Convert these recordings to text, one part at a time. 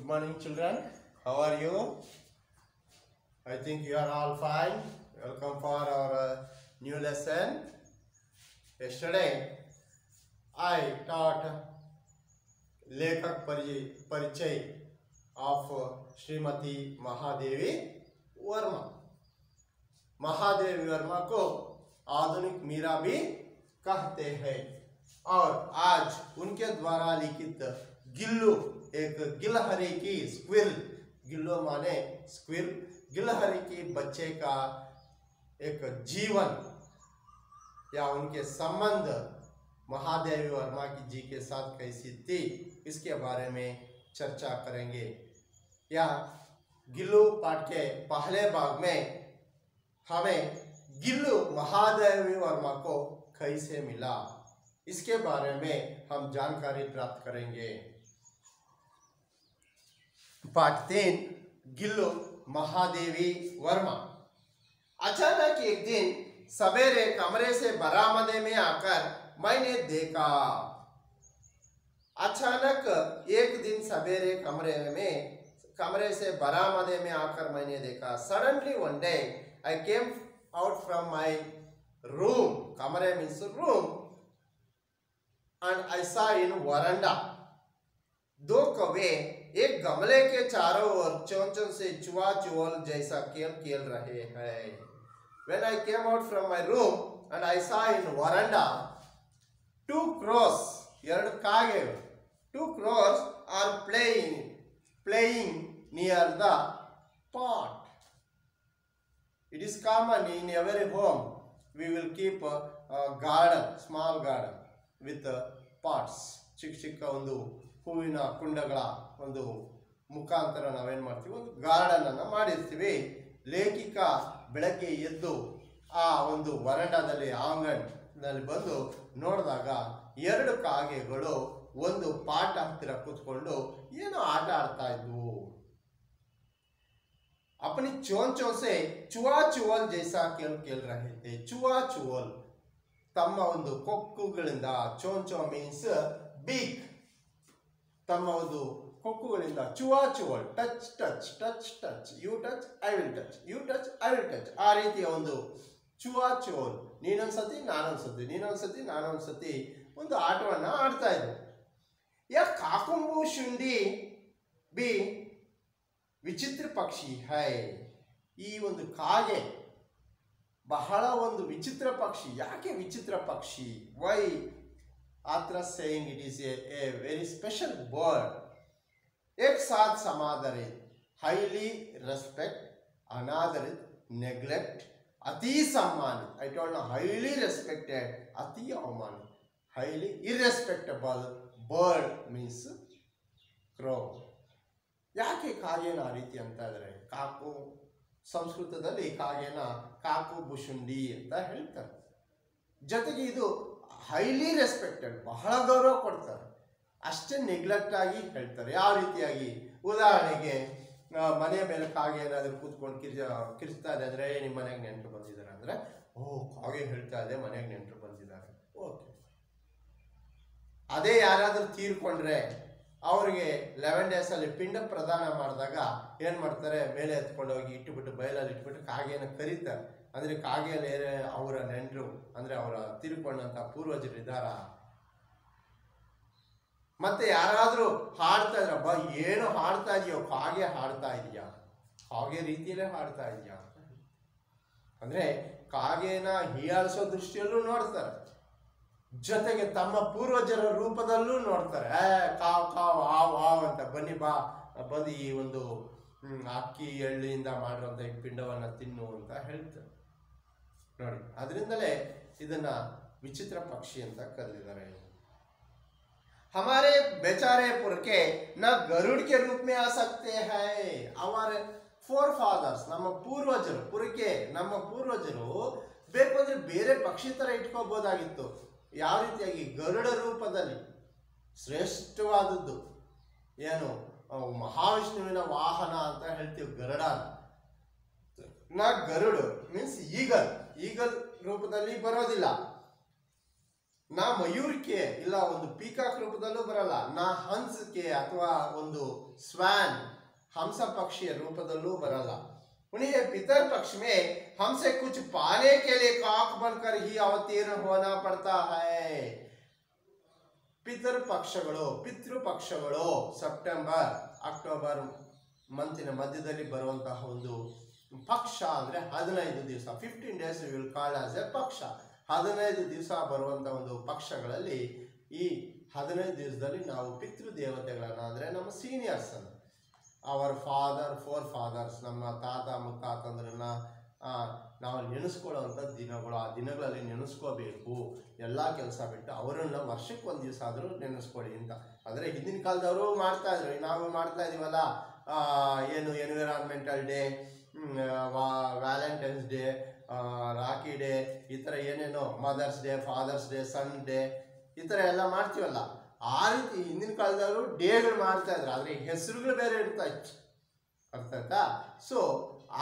morning, children. How are you? I think you are all fine. Welcome for our new lesson. Yesterday, I taught Lekak Parichay of Srimati Mahadevi Verma. Mahadevi Verma को आधुनिक मीरा भी कहते हैं और आज उनके द्वारा लिखित गिल्लू एक गिलहरी की स्क्विरल, गिल्लू माने स्क्विरल, गिलहरी की बच्चे का एक जीवन या उनके संबंध महादेवी वर्मा की जी के साथ कैसी थी इसके बारे में चर्चा करेंगे। या गिल्लू पाठ के पहले भाग में हमें गिल्लू महादेवी वर्मा को कैसे मिला इसके बारे में हम जानकारी प्राप्त करेंगे। पाठ 3 गिल्लू महादेवी वर्मा। अचानक एक दिन सवेरे कमरे से बरामदे में आकर मैंने देखा। अचानक एक दिन सवेरे कमरे से बरामदे में आकर मैंने देखा। Suddenly one day I came out from my room. Kamare means room. And I saw in veranda. दो कौवे एक गमले के चारों ओर चोंचों से चुआ चुवल जैसा खेल खेल रहे हैं। When I came out from my room and I saw in veranda, two crows, ಎರಡು ಕಾಗೆ, two crows are playing near the pot. It is common in every home. We will keep a garden, small garden with pots. ಚಿಕ್ಕ ಚಿಕ್ಕ ಒಂದು ಹೂವಿನ ಕುಂಡಗಳ ಒಂದು ಮುಖಾಂತರ ನಾವೇನು ಮಾಡ್ತೀವಿ, ಒಂದು ಗಾರ್ಡನ್ ಅನ್ನು ಮಾಡಿರ್ತೀವಿ. ಲೇಖಿಕ ಬೆಳಗ್ಗೆ ಎದ್ದು ಆ ಒಂದು ವರಂಡಾದಲ್ಲಿ ಆಂಗಣದಲ್ಲಿ ಬಂದು ನೋಡಿದಾಗ ಎರಡು ಕಾಗೆಗಳು ಒಂದು ಪಾಟ್ ಹತ್ತಿರ ಕೂತ್ಕೊಂಡು ಏನೋ ಆಟ ಆಡ್ತಾ ಇದ್ವು. अपनी चोंचों से चुआ चुवल जैसा खेल रहे थे. चुआ चुवल तಮ್ಮ ಒಂದು ಕೊಕ್ಕುಗಳಿಂದ, ಚೋಂಚೋ ಮೀನ್ಸ್ ಬೀಕ್, ತಮ್ಮ ಒಂದು ಕೊಕ್ಕುಗಳಿಂದ ಚುವಾ ಚುವಲ್, touch touch touch touch, you touch I will touch, you touch I will touch, ಆ ರೀತಿಯ ಒಂದು ಚುವಾ ಚುವಲ್, ನೀನೊಂದ್ಸತಿ ನಾನೊಂದ್ಸತಿ, ನೀನೊಂದ್ಸತಿ ನಾನೊಂದ್ಸತಿ ಒಂದು ಆಟವನ್ನ ಆಡ್ತಾ ಇದ್ವು. ಯಾ ಕಾಕುಂಬು ಶುಂಡಿ ಬಿ ವಿಚಿತ್ರ ಪಕ್ಷಿ ಹೈ. ಈ ಒಂದು ಕಾಗೆ ಬಹಳ ಒಂದು ವಿಚಿತ್ರ ಪಕ್ಷಿ. ಯಾಕೆ ವಿಚಿತ್ರ ಪಕ್ಷಿ? ವೈ ಆತ್ರ saying it is a very special bird. एक साथ समादरित, highly respect, अनादरित, neglect, अति सम्मानित. I told you highly respected, अति अवमानित. Highly irrespectable bird means crow. ಯಾಕೆ ಕಾಗೆನ ಆ ರೀತಿ ಅಂತ ಇದ್ದಾರೆ? ಕಾಕು ಸಂಸ್ಕೃತದಲ್ಲಿ ಕಾಗೆನ ಕಾಕು ಬುಶುಂಡಿ ಅಂತ ಹೇಳ್ತಾರೆ. ಜೊತೆಗೆ ಇದು ಹೈಲಿ ರೆಸ್ಪೆಕ್ಟೆಡ್, ಬಹಳ ಗೌರವ ಕೊಡ್ತಾರೆ. ಅಷ್ಟೇ ನೆಗ್ಲೆಕ್ಟ್ ಆಗಿ ಹೇಳ್ತಾರೆ. ಯಾವ ರೀತಿಯಾಗಿ? ಉದಾಹರಣೆಗೆ ಮನೆಯ ಮೇಲೆ ಕಾಗೆ ಏನಾದರೂ ಕೂತ್ಕೊಂಡು ಕಿರ್ಚ್ತಾ ಇದೆ ಅಂದರೆ, ನಿಮ್ಮ ಮನೆಗೆ ನೆಂಟರು ಬಂದಿದ್ದಾರೆ ಅಂದರೆ, ಓ ಕಾಗೆ ಹೇಳ್ತಾ ಇದೆ ಮನೆಗೆ ನೆಂಟರು ಬಂದಿದ್ದಾರೆ, ಓಕೆ. ಅದೇ ಯಾರಾದರೂ ತೀರ್ಕೊಂಡ್ರೆ ಅವ್ರಿಗೆ 11 days ಅಲ್ಲಿ ಪಿಂಡ ಪ್ರದಾನ ಮಾಡಿದಾಗ ಏನು ಮಾಡ್ತಾರೆ, ಮೇಲೆ ಎತ್ಕೊಂಡು ಹೋಗಿ ಇಟ್ಟುಬಿಟ್ಟು ಬಯಲಲ್ಲಿ ಇಟ್ಬಿಟ್ಟು ಕಾಗೆನ ಕರೀತಾರೆ. ಅಂದರೆ ಕಾಗೆಯಲ್ಲಿ ಅವರ ನೆಂಟರು ಅಂದರೆ ಅವರ ತೀರ್ಕೊಂಡಂಥ ಪೂರ್ವಜರಿದ್ದಾರ. ಮತ್ತೆ ಯಾರಾದರೂ ಹಾಡ್ತಾ ಇದ್ರ, ಬಾ ಏನು ಹಾಡ್ತಾ ಇದೆಯೋ, ಕಾಗೆ ಹಾಡ್ತಾ ಇದೆಯಾ, ಕಾಗೆ ರೀತಿಯಲ್ಲೇ ಹಾಡ್ತಾ ಇದೆಯಾ ಅಂದರೆ ಕಾಗೆನ ಹೀಯಾಳಿಸೋ ದೃಷ್ಟಿಯಲ್ಲೂ ನೋಡ್ತಾರೆ. ಜೊತೆಗೆ ತಮ್ಮ ಪೂರ್ವಜರ ರೂಪದಲ್ಲೂ ನೋಡ್ತಾರೆ. ಕಾವ್ ಕಾವ್ ಆವ್ ಆವ್ ಅಂತ, ಬನ್ನಿ ಬಾ ಬಂದು ಈ ಒಂದು ಅಕ್ಕಿ ಎಳ್ಳಿಯಿಂದ ಮಾಡಿರುವಂಥ ಈ ಪಿಂಡವನ್ನು ತಿನ್ನು ಅಂತ ಹೇಳ್ತಾರೆ ನೋಡಿ. ಅದರಿಂದಲೇ ಇದನ್ನ ವಿಚಿತ್ರ ಪಕ್ಷಿ ಅಂತ ಕರೆದಿದ್ದಾರೆ. हमारे बेचारे पुरखे न गरुड़ के रूप में आ सकते हैं. हमारे फोर फादर्स, ನಮ್ಮ ಪೂರ್ವಜರು, ಪುರಕೆ ನಮ್ಮ ಪೂರ್ವಜರು ಬೇಕು ಅಂದ್ರೆ ಬೇರೆ ಪಕ್ಷಿ ತರ ಇಟ್ಕೋಬಹುದಾಗಿತ್ತು. ಯಾವ ರೀತಿಯಾಗಿ? ಗರುಡ ರೂಪದಲ್ಲಿ. ಶ್ರೇಷ್ಠವಾದದ್ದು ಏನು, ಮಹಾವಿಷ್ಣುವಿನ ವಾಹನ ಅಂತ ಹೇಳ್ತೀವಿ ಗರುಡ. ನ ಗರುಡು ಮೀನ್ಸ್ ಈಗಲ್, ಈಗಲ್ ರೂಪದಲ್ಲಿ ಬರೋದಿಲ್ಲ. ನಾ ಮಯೂರ್ಕೆ ಇಲ್ಲ ಒಂದು ಪೀಕಾಕ್ ರೂಪದಲ್ಲೂ ಬರಲ್ಲ, ನಾ ಹಂಸಕ್ಕೆ ಅಥವಾ ಒಂದು ಸ್ವಾನ್ हंस पक्षी रूपदಲ್ಲೂ ಬರಲ್ಲ। उन्हें पितर पक्ष में हमसे कुछ पाने के लिए काक बनकर ही अवतीर्ण होना पड़ता है। ಪಿತೃ ಪಕ್ಷಗಳು ಸೆಪ್ಟೆಂಬರ್ ಅಕ್ಟೋಬರ್ ಮಂತಿನ ಮಧ್ಯದಲ್ಲಿ ಬರುವಂತಹ ಒಂದು ಪಕ್ಷ ಅಂದ್ರೆ 15 ದಿವಸ, 15 days we will call as a ಪಕ್ಷ। 15 ದಿವಸ ಬರುವಂತಹ ಒಂದು ಪಕ್ಷಗಳಲ್ಲಿ ಈ 15 ದಿವಸದಲ್ಲಿ ನಾವು ಪಿತೃ ದೇವತೆಗಳನ್ನ ಅಂದ್ರೆ ನಮ್ಮ ಸೀನಿಯರ್ಸ್ ಅನ್ನು, ಅವರ್ ಫೋರ್ ಫಾದರ್ಸ್, ನಮ್ಮ ತಾತ ಮುತ್ತಾತಂದ್ರನ್ನ ನಾವು ನೆನೆಸ್ಕೊಳ್ಳುವಂಥ ದಿನಗಳು, ಆ ದಿನಗಳಲ್ಲಿ ನೆನೆಸ್ಕೋಬೇಕು, ಎಲ್ಲ ಕೆಲಸ ಬಿಟ್ಟು ಅವರನ್ನ ವರ್ಷಕ್ಕೆ ಒಂದು ದಿವಸ ಆದರೂ ನೆನೆಸ್ಕೊಳ್ಳಿ ಅಂತ। ಅಂದರೆ ಹಿಂದಿನ ಕಾಲದವರು ಮಾಡ್ತಾ ಇದ್ರು, ನಾವು ಮಾಡ್ತಾ ಇದೀವಲ್ಲ, ಏನು environmental day, Valentine's day, rakhi day, ಈ ಥರ ಏನೇನೋ ಮದರ್ಸ್ ಡೇ, ಫಾದರ್ಸ್ ಡೇ, ಸನ್ ಡೇ, ಈ ಥರ ಎಲ್ಲ ಮಾಡ್ತೀವಲ್ಲ, ಆ ರೀತಿ ಹಿಂದಿನ ಕಾಲದವರು ಡೇಗಳು ಮಾಡ್ತಾ ಇದ್ರು, ಆದರೆ ಹೆಸರುಗಳು ಬೇರೆ ಇರ್ತಾ ಇತ್ತು, ಅರ್ಥ ಆಯ್ತಾ? ಸೊ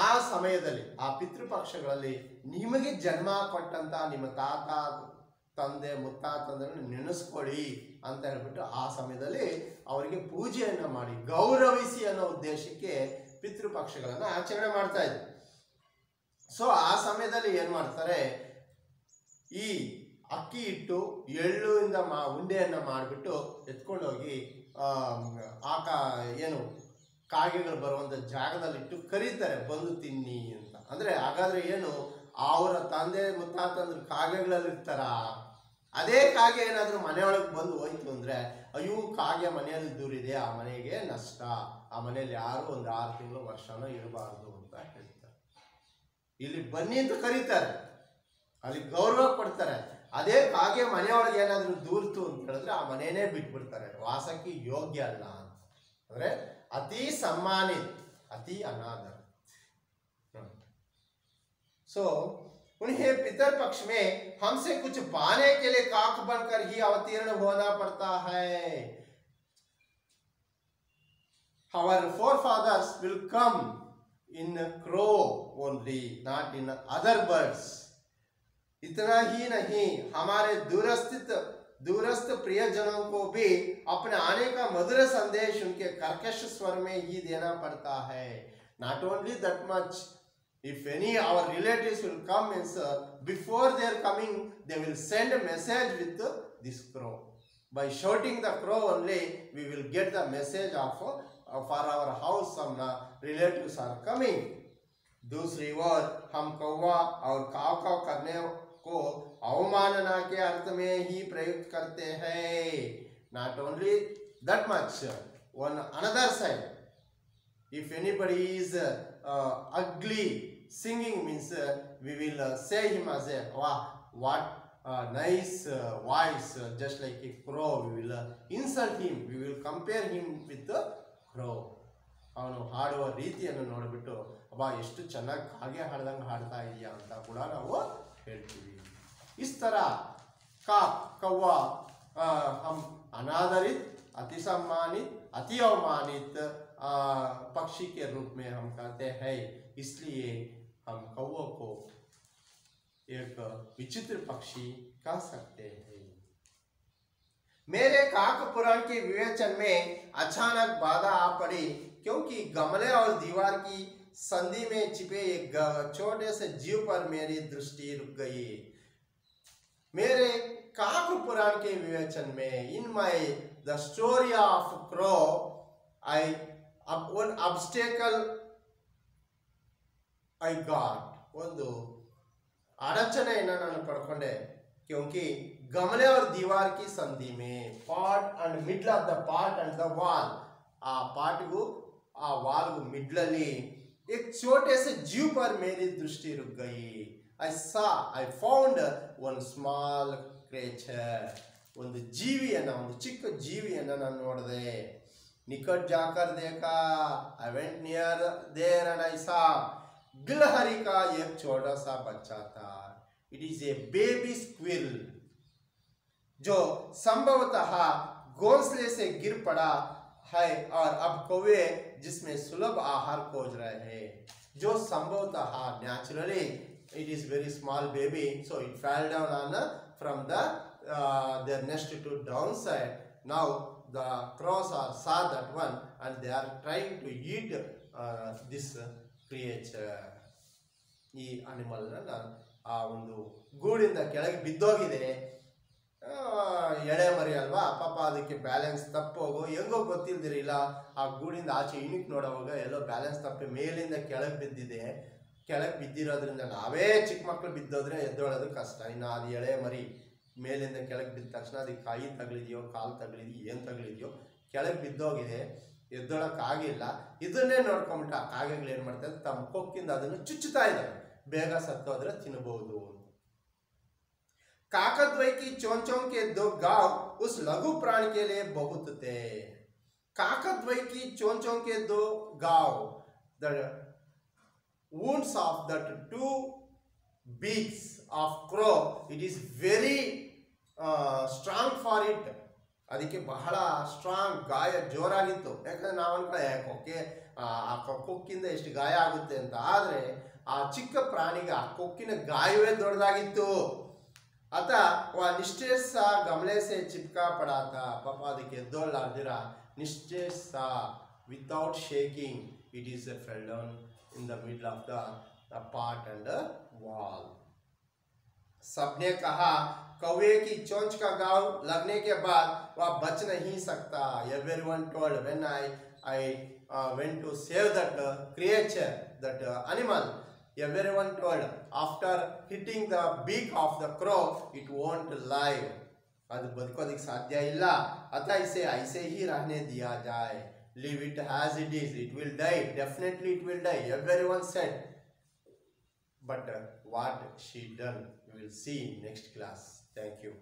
ಆ ಸಮಯದಲ್ಲಿ ಆ ಪಿತೃಪಕ್ಷಗಳಲ್ಲಿ ನಿಮಗೆ ಜನ್ಮ ಕೊಟ್ಟಂತ ನಿಮ್ಮ ತಾತ ತಂದೆ ಮುತ್ತಾತಂದ್ರನ್ನು ನೆನೆಸ್ಕೊಳ್ಳಿ ಅಂತ ಹೇಳ್ಬಿಟ್ಟು ಆ ಸಮಯದಲ್ಲಿ ಅವರಿಗೆ ಪೂಜೆಯನ್ನು ಮಾಡಿ ಗೌರವಿಸಿ ಅನ್ನೋ ಉದ್ದೇಶಕ್ಕೆ ಪಿತೃಪಕ್ಷಗಳನ್ನು ಆಚರಣೆ ಮಾಡ್ತಾ ಇದ್ರು। ಸೊ ಆ ಸಮಯದಲ್ಲಿ ಏನು ಮಾಡ್ತಾರೆ, ಈ ಅಕ್ಕಿ ಇಟ್ಟು ಎಳ್ಳುವಿಂದ ಉಂಡೆಯನ್ನು ಮಾಡಿಬಿಟ್ಟು ಎತ್ಕೊಂಡೋಗಿ ಏನು ಕಾಗೆಗಳು ಬರುವಂಥ ಜಾಗದಲ್ಲಿಟ್ಟು ಕರೀತಾರೆ, ಬಂದು ತಿನ್ನಿ ಅಂತ। ಅಂದರೆ ಹಾಗಾದ್ರೆ ಏನು, ಅವರ ತಂದೆ ಮುತ್ತಾತಂದ್ರೆ ಕಾಗೆಗಳಲ್ಲಿ ಇರ್ತಾರ, ಅದೇ ಕಾಗೆ ಏನಾದರೂ ಮನೆಯೊಳಗೆ ಬಂದು ಹೋಯ್ತು ಅಂದರೆ ಅಯ್ಯೋ ಕಾಗೆ ಮನೆಯಲ್ಲಿ ದೂರಿದೆ, ಆ ಮನೆಗೆ ನಷ್ಟ, ಆ ಮನೆಯಲ್ಲಿ ಯಾರು ಒಂದು 6 ತಿಂಗಳು ವರ್ಷನೋ ಇರಬಾರ್ದು ಅಂತ ಹೇಳ್ತಾರೆ। ಇಲ್ಲಿ ಬನ್ನಿ ಅಂತ ಕರೀತಾರೆ, ಅಲ್ಲಿ ಗೌರವ ಕೊಡ್ತಾರೆ। ಅದೇ ಕಾಗೆ ಮನೆಯೊಳಗೆ ಏನಾದರೂ ದೂರ್ತು ಅಂತ ಹೇಳಿದ್ರೆ ಆ ಮನೆಯೇ ಬಿಟ್ಬಿಡ್ತಾರೆ, ವಾಸಕ್ಕೆ ಯೋಗ್ಯ ಅಲ್ಲ ಅಂತ। ಅಂದರೆ अति सम्मानित, अति अनादर। सो उन्हें पितर पक्ष में हमसे कुछ पाने के लिए काक बनकर ही अवतीर्ण होना पड़ता है। Our forefathers will come in crow only, not in other birds। इतना ही नहीं, हमारे दूरस्थ प्रियजनों को भी अपने आने का मधुर संदेश उनके कर्कश स्वर में ही देना पड़ता है। Not only that much, if any our relatives will come, means before their coming they will send a message with this crow। By shouting the crow only we will get the message of for our house some relatives are coming। दूसरी ओर हम कौवा और काव काव करने को अवमानना के अर्थ में ही प्रयुक्त करते हैं। Not only that much, on another side, if anybody is ugly singing, means we will say him as a what nice voice, just like a crow, we will insult him, we will compare him with the crow। ಅವನು ಹಾಡುವ ರೀತಿಯನ್ನು ನೋಡಿಬಿಟ್ಟು ಅಬ್ಬಾ ಎಷ್ಟು ಚೆನ್ನಾಗಿ ಹಾಗೆ ಹಾಡ್ದಂಗೆ ಹಾಡ್ತಾ ಇದೆಯಾ ಅಂತ ಕೂಡ ನಾವು ಹೇಳ್ತೀವಿ। इस तरह का कौवा हम अनादरित, अति सम्मानित, अति अवमानित पक्षी के रूप में हम कहते हैं, इसलिए हम कौवा को एक विचित्र पक्षी कह सकते हैं। मेरे काक पुराण के विवेचन में अचानक बाधा आ पड़ी, क्योंकि गमले और दीवार की संधि में छिपे एक छोटे से जीव पर मेरी दृष्टि रुक गई। मेरे काक पुराण के विवेचन में, in my the story of crow, I one obstacle I got, ಒಂದು ಅಡಚಣೆಯನ್ನು ನಾನು ಪಡ್ಕೊಂಡೆ। क्योंकि गमले और दीवार की संधि में, part and middle of the part and the wall, आ पार्टಗೂ आ वालಗೂ ಮಿಡ್ಲಲ್ಲಿ एक छोटे से जीव पर मेरी दृष्टि रुक गई। I found one small creature, ಒಂದು ಜೀವಿಯನ್ನು, ಒಂದು ಚಿಕ್ಕ ಜೀವಿಯನ್ನು ನಾನು ನೋಡಿದೆ। निकट जाकर देखा, I went near there and I saw गिलहरी का एक छोटा सा बच्चा था। It is a baby squirrel, जो संभवतः घोंसले से गिर पड़ा है और अब कौवे जिसमें सुलभ आहार खोज रहे हैं। जो संभवतः naturally it is very small baby, so it fell down on from the their nest to downside. Now the crows are saw that one and they are trying to eat this creature. ಈ animal ಆ ಒಂದು ಗೂಡಿಂದ ಕೆಳಗೆ ಬಿದ್ದೋಗಿದೆ. ಎಳೆ ಮರಿ ಅಲ್ವಾ, ಪಾಪ ಅದಕ್ಕೆ balance ತಪ್ಪೋಗೋ ಹೆಂಗೋ ಗೊತ್ತಿಲ್ದಿರಿಲ್ಲ ಆ ಗೂಡಿಂದ ಆಚೆ ಇಣಿಕ್ ನೋಡೋವಾಗ ಎಲ್ಲೋ ಬ್ಯಾಲೆನ್ಸ್ ತಪ್ಪಿ ಮೇಲಿಂದ ಕೆಳಗೆ ಬಿದ್ದಿದೆ. ಕೆಳಗೆ ಬಿದ್ದಿರೋದ್ರಿಂದ ನಾವೇ ಚಿಕ್ಕ ಮಕ್ಳು ಬಿದ್ದೋದ್ರೆ ಎದ್ದೋಳೋದು ಕಷ್ಟ. ಇನ್ನು ಅದು ಎಳೆ ಮರಿ ಮೇಲಿಂದ ಕೆಳಗೆ ಬಿದ್ದ ತಕ್ಷಣ ಅದಕ್ಕೆ ಕೈ ತಗಲಿದೆಯೋ ಕಾಲು ತಗಲಿದೆಯೋ ಏನು ತಗಲಿದೆಯೋ ಕೆಳಗೆ ಬಿದ್ದೋಗಿದೆ, ಎದ್ದೋಳಕ್ಕಾಗಿಲ್ಲ. ಇದನ್ನೇ ನೋಡ್ಕೊಂಬಿಟ್ಟು ಆ ಕಾಗೆಗಳು ಏನು ಮಾಡ್ತಾರೆ, ತಮ್ಮ ಕೊಕ್ಕಿಂದ ಅದನ್ನು ಚುಚ್ಚುತ್ತಾ ಇದ್ದಾವೆ, ಬೇಗ ಸತ್ತೋದ್ರೆ ತಿನ್ನಬಹುದು. काकद्वय की चोंचों के दो गांव उस लघु प्राणी के लिए बहुत थे. काकद्वय की चोंचों के दो गांव, the wounds of that two beaks of crow, it is very strong for it. ಅದಕ್ಕೆ ಬಹಳ ಸ್ಟ್ರಾಂಗ್ ಗಾಯ ಜೋರಾಗಿತ್ತು. ಯಾಕಂದ್ರೆ ನಾವು ಅನ್ಕೊಳ್ಳೆ ಕೊಕ್ಕೆ ಆ ಕೊಕ್ಕಿಂದ ಎಷ್ಟು ಗಾಯ ಆಗುತ್ತೆ ಅಂತ, ಆದರೆ ಆ ಚಿಕ್ಕ ಪ್ರಾಣಿಗೆ ಆ ಕೊಕ್ಕಿನ ಗಾಯವೇ ದೊಡ್ಡದಾಗಿತ್ತು. आता वह निश्चय सा गमले से चिपका पड़ा था. पापा ಅದಕ್ಕೆ ಎದ್ದೋಳಾರ್ದಿರ निश्चय सा without shaking it is fell down in the middle of the pot and the wall. सबने कहा कौवे की चोंच का घाव लगने के बाद वह बच नहीं सकता. Everyone told when I went to save that creature, that animal, everyone told after hitting the beak of the crow it won't live. ಅದು ಬದುಕೋದಕ್ಕೆ ಸಾಧ್ಯ ಇಲ್ಲ. अतः इसे ऐसे ही रहने दिया जाए. Leave it as it is. It will die. Definitely it will die. Everyone said. But what she done, we will see in next class. Thank you.